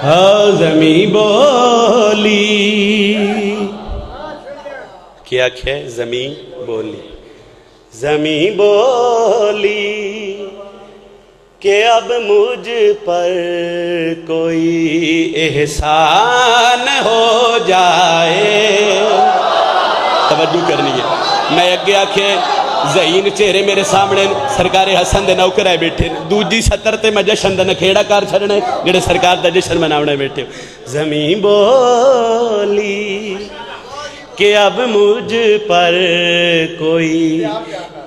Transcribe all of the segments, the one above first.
ہاں زمین بولی کیا زمین بولی زمین بولی کہ اب مجھ پر کوئی احسان ہو جائے. توجہ کرنی ہے. میں اگے آکھے زہین چہرے میرے سامنے سرکار حسن دے نوکر آئے بیٹھے دوجی سطر تے میں جشن دا نکھیڑا کار چھڑنے جڑے سرکار دا جشن مناونے بیٹھے. زمین بولی کہ اب مجھ پر کوئی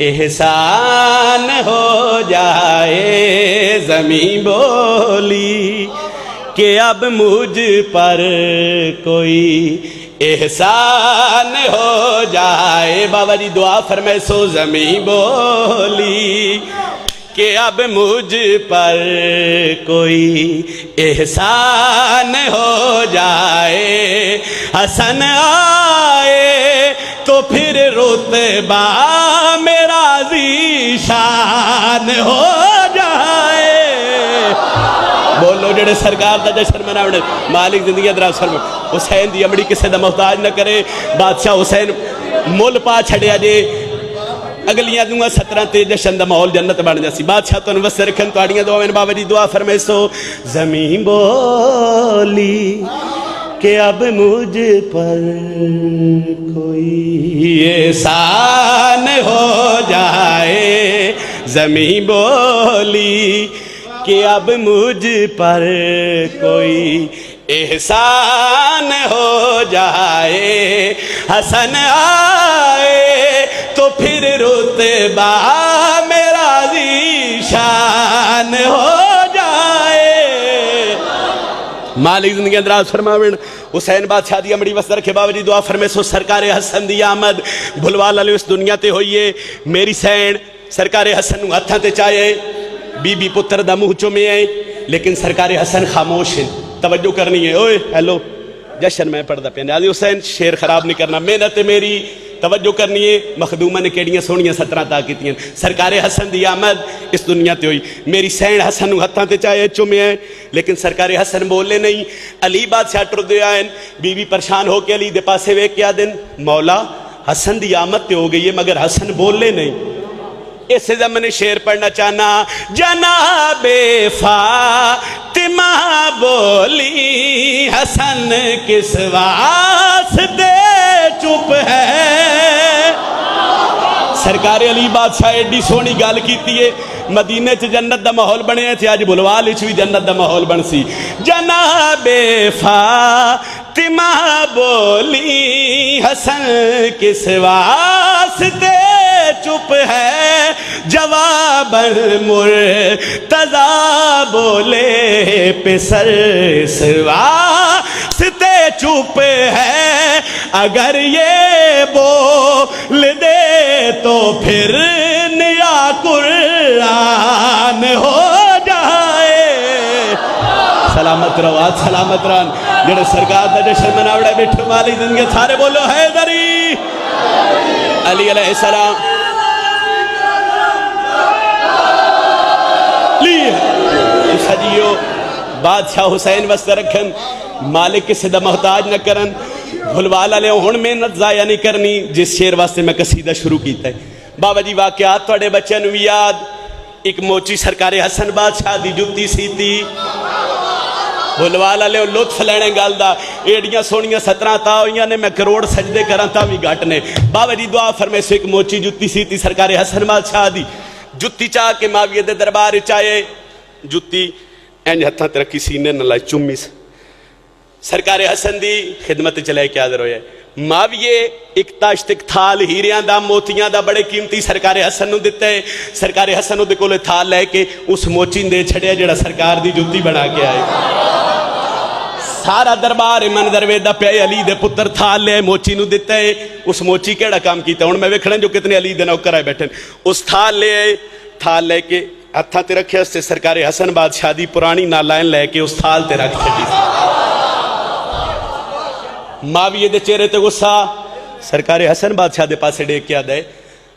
احسان ہو جائے. زمین بولی کہ اب مجھ پر کوئی احسان ہو جائے. بابا جی دعا فرمائے سو زمین بولی کہ اب مجھ پر کوئی احسان ہو جائے. حسن آئے تو پھر رتبہ میرا ذیشان ہو جائے. بولو جڑے سرکار دا جشن مناونے مالک زندگی دراز فرمائے. حسین دی امڑی کسے دا محتاج نہ کرے. بادشاہ حسین مول پا چھڑیا جے اگلیاں دعا 17 تے جشن دا ماحول جنت بن جاسی. بادشاہ تو انوستے رکھن تو آڑیاں دعا میں بابا جی دعا فرمائے سو زمین بولی کہ اب مجھ پر کوئی احسان ہو جائے. زمین بولی کہ اب مجھ پر کوئی احسان ہو جائے. حسن آئے تو پھر رتبہ میرا ذیشان ہو جائے. مالک زندگی اندراز فرماوین. حسین بادشاہ دی امڑی وسط رکھے بابا جی دعا فرمے سو سرکار حسن دی آمد بھلوال علیہ اس دنیا تے ہوئیے. میری سین سرکار حسن نو ہتھاں تے چاہے بی بی پتر دا منہ چومے آئے لیکن سرکار حسن خاموش ہیں. توجہ کرنی ہے. اوئے ہیلو جشن میں پڑھ دا پینے آدھی حسین شیر خراب نہیں کرنا محنت میری. توجہ کرنی ہے. مخدومہ نے کیڑیاں سونیاں 17 طاقتیاں سرکار حسن دی آمد اس دنیا تے ہوئی. میری سین حسن نو ہتھاں تے چاہے چومے آئے لیکن سرکار حسن بولے نہیں. علی بادشاہ ٹر دے آئے بی بی پریشان ہو کے علی دے پاسے وے کیا دن مولا حسن دی آمد تے ہو گئی ہے مگر حسن بولے نہیں. اس زمانے شیر پڑھنا چاہنا جناب فاطمہ بولی حسن کس واسطے چپ ہے. سرکار علی بادشاہ ایڈی سونی گال کیتی ہے. مدینے چ جنت دا ماحول بنے تھے آج بلوال وچ بھی جنت دا ماحول بن سی. جناب فاطمہ بولی حسن کس واسطے چپ ہے. جواب مرتضی بولے پسر واسطے چپ ہے. اگر یہ بول دے تو پھر نیا قرآن ہو جائے. سلامت روات سلامت ران جڑے سرکار دا جشن مناوڑے بیٹھو مالی زندگی سارے بولو حیدری علی علیہ السلام. سجیو بادشاہ حسین وسط رکھن مالک کسی دا محتاج نہ کرن. بھلوالا لے ہون محنت ضائع نہیں کرنی. جس شیر واسطے میں قصیدہ شروع کیتا ہے بابا جی واقعات توڑے بچے نو یاد. ایک موچی سرکار حسن بادشاہ دی جتی سی تھی. بھلوالا لے لطف لینے گال دا ایڈیاں سونیاں 17 تاویاں نے میں کروڑ سجدے کران تا بھی گھٹ نے. بابا جی دعا فرمے سے ایک موچی جتی سی تھی سرکار حسن بادشاہ دی. جتی چاہ کے معاویہ دے دربار چاہے جتی اینج ہتھاں تے رکھی سینے نہ لائے چمی سے سرکار حسن دی خدمت چلائے کیا در ہویا ہے. معاویہ ایک تاشت ایک تھال ہیریاں دا موتیاں دا بڑے قیمتی سرکار حسن نو دیتے ہیں. سرکار حسن نو دے کولے تھال لے کے اس موچین دے چھڑیا جڑا سرکار دی جتی بنا کے آئے. سارا دربار من درویدہ پہ علی دے پتر تھال لے موچی نو دیتے ہیں. اس موچی کیڑا کام کیتا ہے. ان میں ویکھڑیں جو کتنے علی دے نوکر آئے بیٹھیں. اس تھال لے کے ہتھاں تے رکھے اس سے سرکار حسن بادشاہ دی پرانی نالائن لے کے اس تھال تے رکھ چھڑی. معاویہ دے چہرے تے غصہ سرکار حسن بادشاہ دے پاسے ڈیک کیا دے